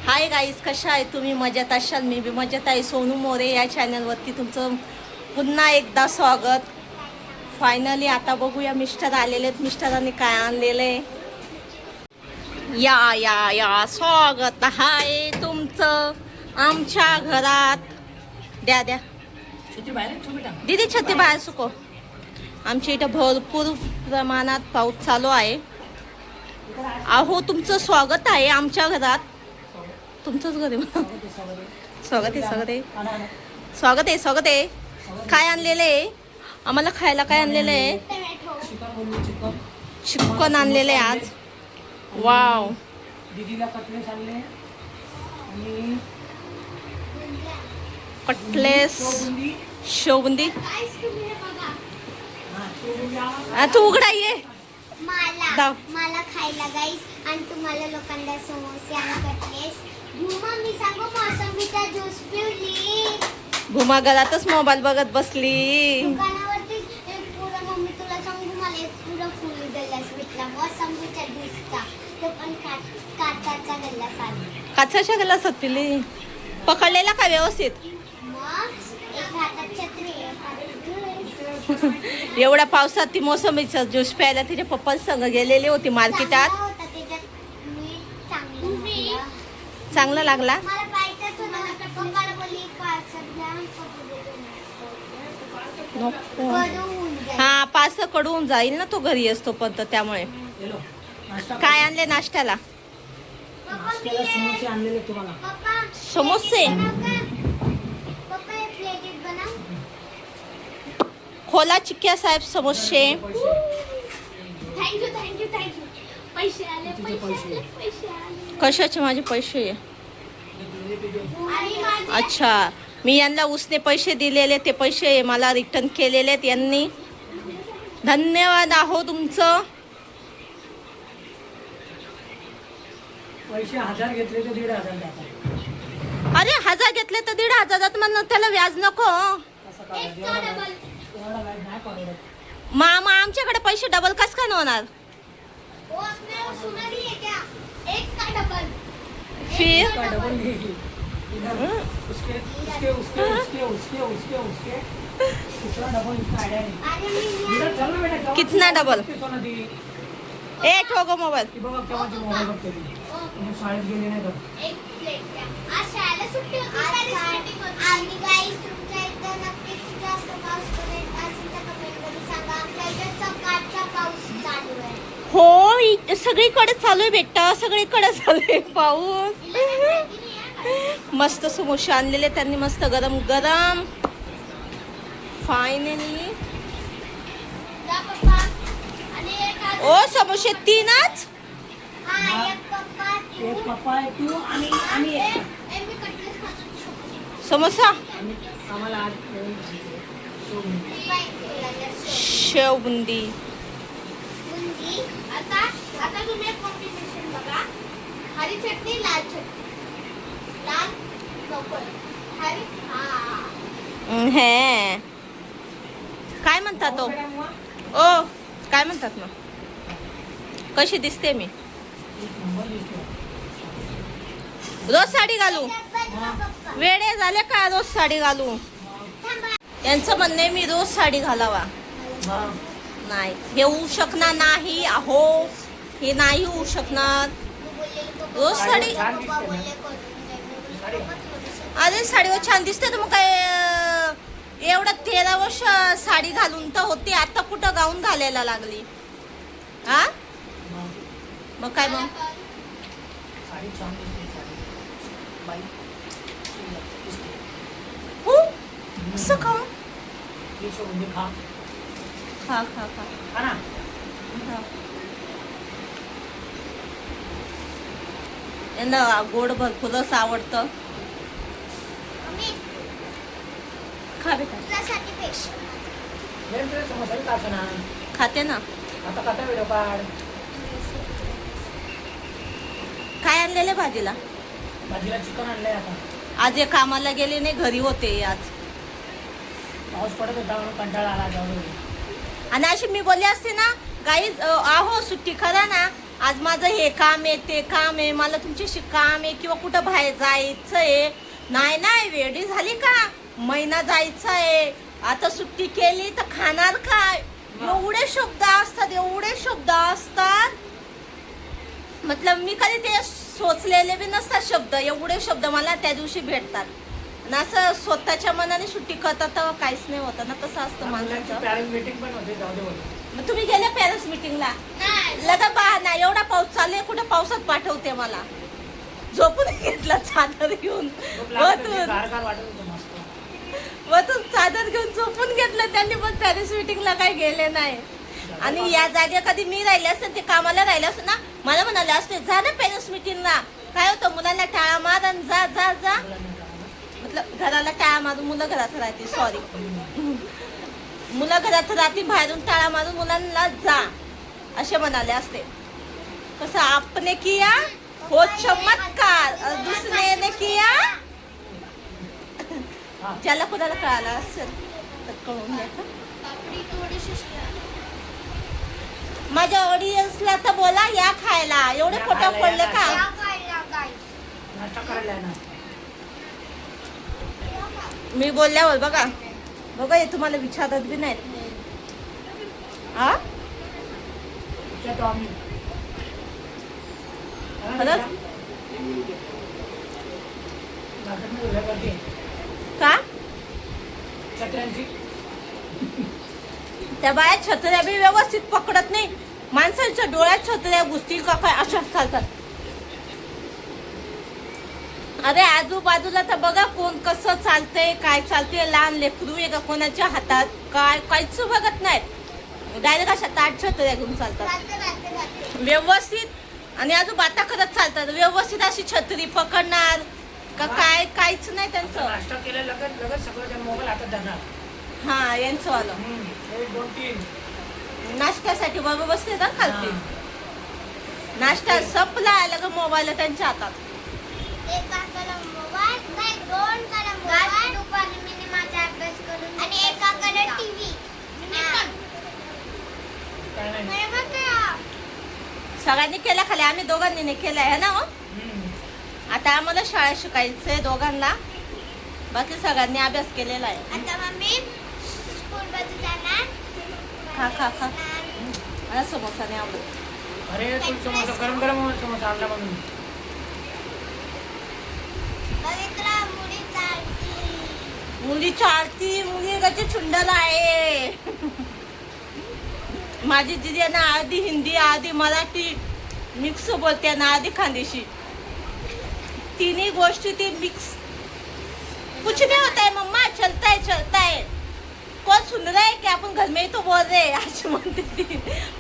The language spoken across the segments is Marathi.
हाय गाईज, कशा आहे तुम्ही? मजेत असाल? मी बी मजेत आहे. सोनू मोरे या चॅनलवरती तुमचं पुन्हा एकदा स्वागत. फायनली आता बघूया मिस्टर आलेले आहेत. मिस्टरांनी काय आणलेलं आहे. या या या स्वागत आहे तुमचं आमच्या घरात. द्या द्या दीदी, छत्री बाहेर सुको. आमच्या इथं भरपूर प्रमाणात पाऊस चालू आहे. अहो, तुमचं स्वागत आहे आमच्या घरात. तुमचंच घर आहे. स्वागत आहे, स्वागत आहे, स्वागत आहे, स्वागत आहे. काय आणलेलं आहे आम्हाला खायला? काय आणलेलं आहे? चिकन आणलेलं आहे आज. वाव. दीदीला कटलेस आणले आणि कटलेस, शेवबुंदी. तू उघडा ये. मला खायला गाईस आणि तुम्हाला लोकांना समोसे आणि कटलेस. भूमा, मी सांगू मोसंबीचा ज्यूस पिवली. भूमा घरातच मोबाईल बघत बसली. दुकानावरती पुरा मम्मी तुला सांगू मला एक पुरा फुल गल्लास भेटला मोसंबीच्या ज्यूसचा. तो पण काचाचा गल्लास आला. काचाच्या ग्लासात पिली. पकडलेला का व्यवस्थित? मग एक हातात छत्री एक हातात ज्यूस. एवढ्या पावसात ती मोसंबीचा ज्यूस प्यायला तिच्या पप्पा संग गेलेली होती मार्केटात. चांगला होता, त्याच्यात मीठ चांगलं होतं. चांगला लागला. मला पाहायचंच होतं. पप्पाला बोलली काचातल्या नको. कडून जाईल. हा, पास कडून जाईल ना, तो घरी असतो पण तर त्यामुळे. गेलो नाश्ता काय आणले नाश्त्याला? नाश्त्याला समोसे आणलेले तुम्हाला. पप्पा समोसे. पप्पा हे प्लेटेड बनव. खोला चिक्क्या साहेब समोसे. Thank you thank you thank you. पैसे आले, पैसे आले. कशाचे माझे पैसे? आणि माझे अच्छा, मी यांना उसने पैसे दिलेले, ते पैसे मला रिटर्न केलेले आहेत यांनी. धन्यवाद आहो तुमचं. पैसे 1000 घेतले तर 1500 टाका. अरे 1000 घेतले तर 1500 म्हणून त्याला व्याज नको. कसं काय एक का डबल? एवढा वाईट नाही परवडत. मामा, आमच्याकडे पैसे डबल कस काय होणार? वो उसने सुना नहीं है क्या? एक का डबल. फिर का डबल नहीं इधर उसके उसके उसके उसके उसके उसके उसके दूसरा डबल इसका आइडिया नहीं. अरे मी इधर चल ना बेटा. केव्हा कितना डबल? ते सोनं दी. ए ठोगो मोबाईल. ती बघा केव्हाची मोबाईल बघते ती. तुम्ही शाळेत गेले नाही तर. एक प्लेट द्या. आज शाळेला सुट्टी होती. आणि गाईस, तुमच्या इथं नक्कीच जास्त पाऊस पडत असेल तर कमेंटमध्ये सांगा. आमच्या इथं सकाळचा पाऊस चालू आहे. हो, सगळीकडे चालू आहे बेटा, सगळीकडे चालू आहे पाऊस. तिला काही माहिती नाही आहे का? मस्त समोसे आणलेले त्यांनी, मस्त गरम गरम. फायनली. जा पप्पा. आणि एक आज ओ, समोसे 3च. हा, एक पप्पा तू. एक पप्पा आहे तू आणि आणि ए, एक. ए, मी कटलेस खातो. समोसा, आणि आम्हाला आज शोधून. मी बाई तुला शेवबुंदी. बुंदी. आता तुम्ही एक कॉम्बिनेशन बघा. हरी चटणी, लाल चटणी. लाल नको. हरी हे काय म्हणतात तो? ओ, काय म्हणतात मग? कशी दिसते मी? रोज साडी घालू? वेडे झाले का रोज साडी घालू? यांचं म्हणणं आहे मी रोज साडी घालावा. नाही, हे होऊ शकणार नाही अहो. हे नाही होऊ शकणार. रोज साडी. अरे साडीवर छान दिसते तर मग काय एवढं 13 वर्ष साडी घालून तर होती, आता कुठं गाऊन घालायला लागली? हा, मग काय मग? साडी छान दिसते. साडी बाई दिसते. हो, असं का? हे शोधून दे. खा खा खा खा खा ना. खा. यांना गोड भरपूरच आवडतं. खा बेटा. तुझ्यासाठी पेक्षा वेळ तुला समोसा खायचं ना. खाते ना. आता खाता व्हिडिओ काढ. काय आणलेलं भाजीला? भाजीला चिकन आणलंय आता. आज एक कामाला गेले नाही, घरी होते आज. पाऊस पडत होता म्हणून कंटाळा आला जाऊन. आणि अशी मी बोलले असते ना, गाईज आहो सुट्टी करा ना, आज माझं हे काम आहे ते काम आहे, मला तुमच्याशी काम आहे किंवा कुठं बाहेर जायचं आहे. नाही नाही, वेडी झाली का? महिना जायचा आहे, आता सुट्टी केली तर खाणार काय? एवढे शब्द असतात, एवढे शब्द असतात. मतलब मी कधी ते सोचलेले बी नसतात शब्द. एवढे शब्द मला त्या दिवशी भेटतात. आणि असं स्वतःच्या मनाने सुट्टी करतात तर काहीच नाही होतं ना. कसं असतं माणसाचं. पॅरेंट मीटिंग पण होते, जाऊ दे बोलतो. मग तुम्ही गेले पॅरेंट्स मिटिंगला? नाही. लगा पहा ना, एवढा पाऊस चालू आहे, कुठं पावसात पाठवते मला. झोपून घेतला चादर घेऊन, वतून गार वाटत होतं मस्त. वतून चादर घेऊन झोपून घेतलं त्यांनी. पण पॅरेंट्स मिटिंगला काही गेले नाही. आणि या जागे कधी मी राहिले असते, ते कामाला राहिले असते ना, मला म्हणाले असते जा ना पॅरेंट्स मिटिंगला. काय होतं, मुलांना टाळा मार आणि जा जा जा. मतलब घराला टाळा मारून मुलं घरात राहते. सॉरी, मुलं घरात राहते, बाहेरून टाळा मारून मुलांना जा असे म्हणाले असते. कसं आपने किया हो चमत्कार, दुसरे ने किया. ज्याला कोणाला कळाला असेल तर कळून द्या. पापडी थोडीशी माझ्या ऑडियन्सला तर बोला या खायला. एवढे फोटो पडले का? या खायला guys. नाश्ता करायला आहे ना. मी बोलल्यावर बघा बघा, हे तुम्हाला विचारत बी नाहीत. हा विचारतो आम्ही. खरंच? मार्केटमध्ये उभ्या करते का? छत्र्यांची. त्या बाया छत्र्या बी व्यवस्थित पकडत नाही. माणसाच्या डोळ्यात छत्र्या घुसतील का काय अशा चालतात. अरे आजूबाजूला तर बघा कोण कसं चालतंय, काय चालतंय. लहान लेकरू आहे का कोणाच्या हातात, काय काहीच बघत नाहीत. डायरेक्ट अशा ताट छत्र्या घेऊन चालतात राहते. व्यवस्थित. आणि अजून बाता करत चालतात व्यवस्थित. अशी छत्री पकडणार का काय, काहीच नाही त्यांचं. नाश्ता केल्या लगत लगत सगळं त्या मोबाईल हातात धरणार. हा यांचं वालं 1 2 3. नाश्त्यासाठी बाबा बसते ना खालती. नाश्ता संपला लगा मोबाईल त्यांच्या हातात. एक काकाला मोबाईल, नाही 2 काला मोबाईल. दुपारी मी माझा अभ्यास करून आणि एक काकाला टीव्ही. काय नाही. बरोबर का? सगळ्यांनी केला खाली, आम्ही दोघांनी नाही केला आहे ना. हो आता आम्हाला शाळा शिकायचंय दोघांना, बाकी सगळ्यांनी अभ्यास केलेला आहे. आता मम्मी स्कूल मध्ये जाणार. खा खा खा. मला समोसा नाही आवडत. अरे तू समोसा गरम गरम समोसा आणला म्हणून. बघितला मुली चालती. मुली चालती, मुली कशी छुंडाला आहे. माझी दिदी आहे ना, आधी हिंदी आधी मराठी मिक्स बोलते ना, आधी खानदेशी. तिन्ही गोष्टी ती मिक्स. कुछ नहीं होता है मम्मा, चलता है चलता है. कौन सुन रहा है कि आपण घर में ही तो बोल रहे हैं अशी म्हणते ती.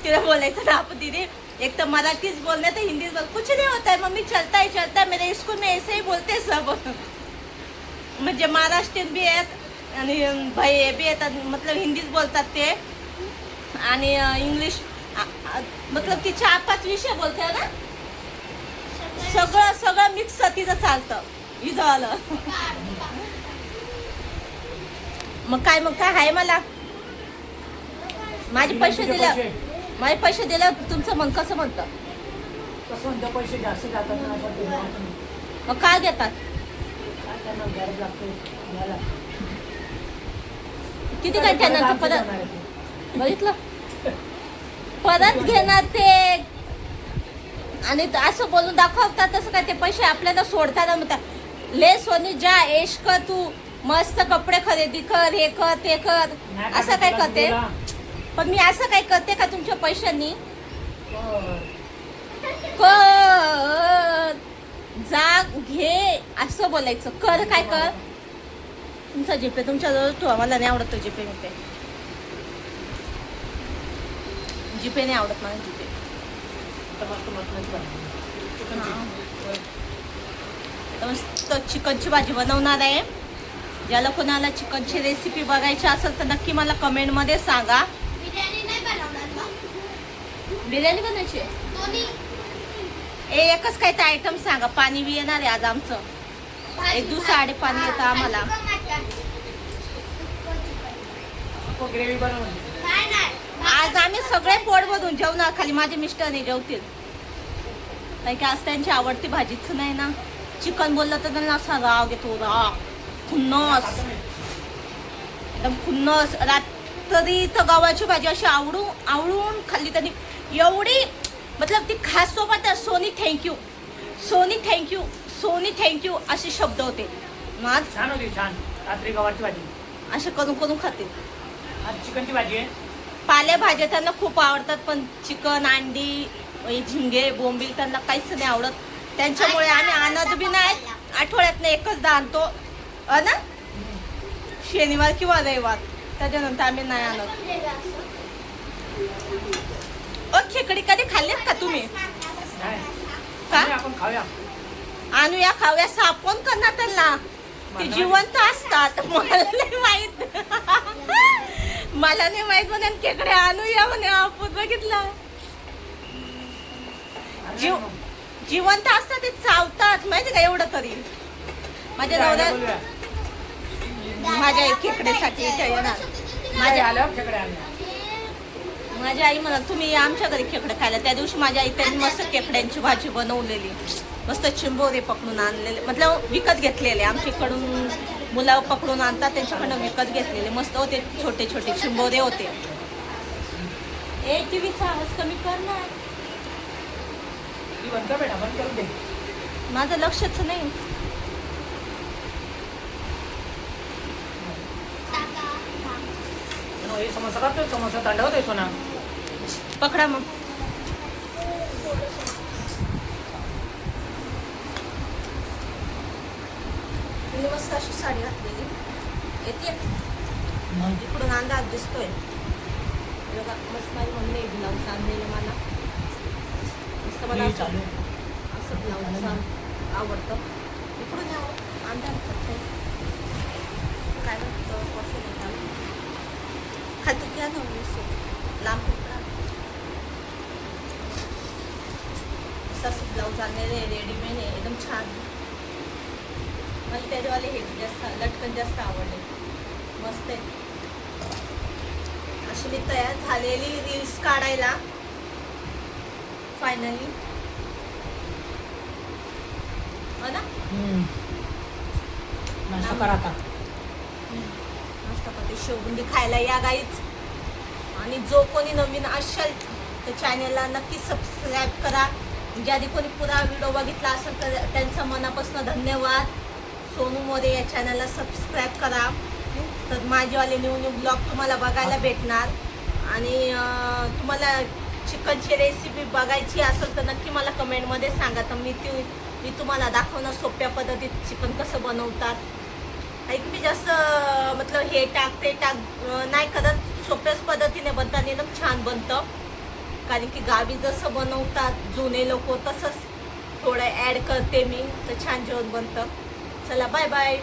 तिला बोलायचं ना आपण दीदी एक तर मराठीच बोलणे तर हिंदीच बोल. कुछ नहीं होता है मम्मी, चलता है मेरे स्कूल में ऐसे ही बोलते सब. म्हणजे महाराष्ट्रीयन बी आहेत आणि भाई बी येतात, मतलब हिंदीच बोलतात ते. आणि इंग्लिश मतलब की 4-5 विषय बोलते ना. सगळं सगळं मिक्स तिथं चालतं इथं आलं. मग काय आहे मला. माझे पैसे दिले तुमचं मन कसं म्हणतं. कसं म्हणतं पैसे जास्त जातात ना असं ते नाही. मग काय देतात. काय करणार, गॅरेज लागते घ्यायला. किती काय त्यांना आमचं परत जाणार आहे ते. बघितलं परत घेणार ते. आणि असं बोलून दाखवतात तसं काय ते पैसे आपल्याला सोडताना म्हणतात ले सोनी जा ऐश कर, तू मस्त कपडे खरेदी कर, हे कर ते कर. नाही असं काय तुला करते. तुला. पण मी असं काय करते का तुमच्या पैशांनी. बरं. कर जा घे असं बोलायचं. कर काय कर. तुमचा जीपे तुमच्याजवळ ठेवा. मला नाही आवडत तो जीपे. जीपे नाही आवडत मला. जीपे आता मस्त मटणाची भाजी. चिकनची. तर मस्त चिकनची भाजी बनवणार आहे. ज्याला कोणाला चिकनची रेसिपी बघायची असेल तर नक्की मला कमेंटमध्ये सांगा. बिर्याणी नाही बनवणार ना. बिर्याणी बनायची आहे. दोन्ही एकच काही ते आयटम सांगा. पाणी बी येणार आहे आज आमचं. एक दिवस आडे पाणी येतं आम्हाला. ग्रेव्ही बनवली. नाही आज आम्ही सगळे पोट भरून जेवणार. खाली माझे मिस्टर नाही जेवतील. काही की आज त्यांची आवडती भाजीच नाही ना. चिकन बोललं तर त्यांना असा राग येतो, राग, खुन्नस, एकदम खुन्नस. रात्री तर गव्हाची भाजी अशी आवडून खाल्ली त्यांनी. एवढी मतलब ती खास सोबत sorry thank you, sorry thank you, sorry thank you असे शब्द होते. माझ छान होती, छान. रात्री गवारची भाजी, असे करून खाते. आज चिकनची भाजी आहे. पालेभाज्या त्यांना खूप आवडतात, पण चिकन, अंडी, झिंगे, बोंबील त्यांना काहीच नाही आवडत. त्यांच्यामुळे आम्ही आणत बी नाही. आठवड्यातनं एकचदा आणतो ना, शनिवार किंवा रविवार. त्याच्यानंतर आम्ही नाही आणत. खेकडी कधी खाल्लीत का तुम्ही? नाही. का? आपण खाऊया. आणूया, खाऊया. साफ कोण करणार त्यांना? ते जिवंत असतात. मला नाही माहित, मला नाही माहित म्हणे खेकडे आणूया म्हणे आपण. बघितलं, जिवंत असतात ते चावतात माहिती का. एवढं तरी माझ्या नवऱ्या माझ्या खेकड्यासाठी येणार. माझी आई म्हणत तुम्ही आमच्या घरी खेकडे खायला. त्या दिवशी माझ्या आई त्यांनी मस्त खेकड्यांची भाजी बनवलेली, मस्त चिंबोरे पकडून आणलेले, मतलब विकत घेतलेले. आमच्याकडून मुलं पकडून आणतात, त्यांच्याकडून विकत घेतलेले. मस्त होते, छोटे छोटे चिंबोरे होते. टीव्हीचा आवाज कमी कर ना. बंद बेटा, बंद करून दे. माझं लक्षच नाही. हे समोसा खातोय, समोसा थंडवतोय सोना. पकडा मग. मी मस्त अशी साडी घातलेली येते, इकडून अंदाज दिसतोय. बघा, मस्त माझी मम्मी ब्लाऊज आणलेले मला. मस्त मला असं ब्लाऊज आवडतं. इकडून यावं, अंदाज करतो काय वाटतं कसं नाही. खालती घ्या ना, लांब असं ब्लाऊज आणलेले रेडीमेड आहे, एकदम छान. मला त्याच्यावाले हे जास्त लटकन जास्त आवडले, मस्त आहे. अशी मी तयार झालेली रील्स काढायला फायनली, हो ना. नाश्ता करा आता. मस्त शेवबुंदी खायला या गाईच. आणि जो कोणी नवीन असेल तर चॅनलला नक्की सबस्क्राईब करा. म्हणजे आधी कोणी पुरा व्हिडिओ बघितला असेल तर त्यांचं मनापासून धन्यवाद. सोनू मोरे या चॅनलला सबस्क्राईब करा. तर माझेवाले न्यू ब्लॉग तुम्हाला बघायला भेटणार. आणि तुम्हाला चिकनची रेसिपी बघायची असेल तर नक्की मला कमेंटमध्ये सांगा. तर मी तुम्हाला दाखवणार सोप्या पद्धतीत चिकन कसं बनवतात. ऐक मी जास्त मतलब हे टाक ते टाक नाही करत, सोप्याच पद्धतीने बनतात, एकदम छान बनतं. कारण की गावी जसं बनवतात जुने लोक तसंच थोडं ॲड करते मी, तर छान जेवण बनतं. चला बाय बाय.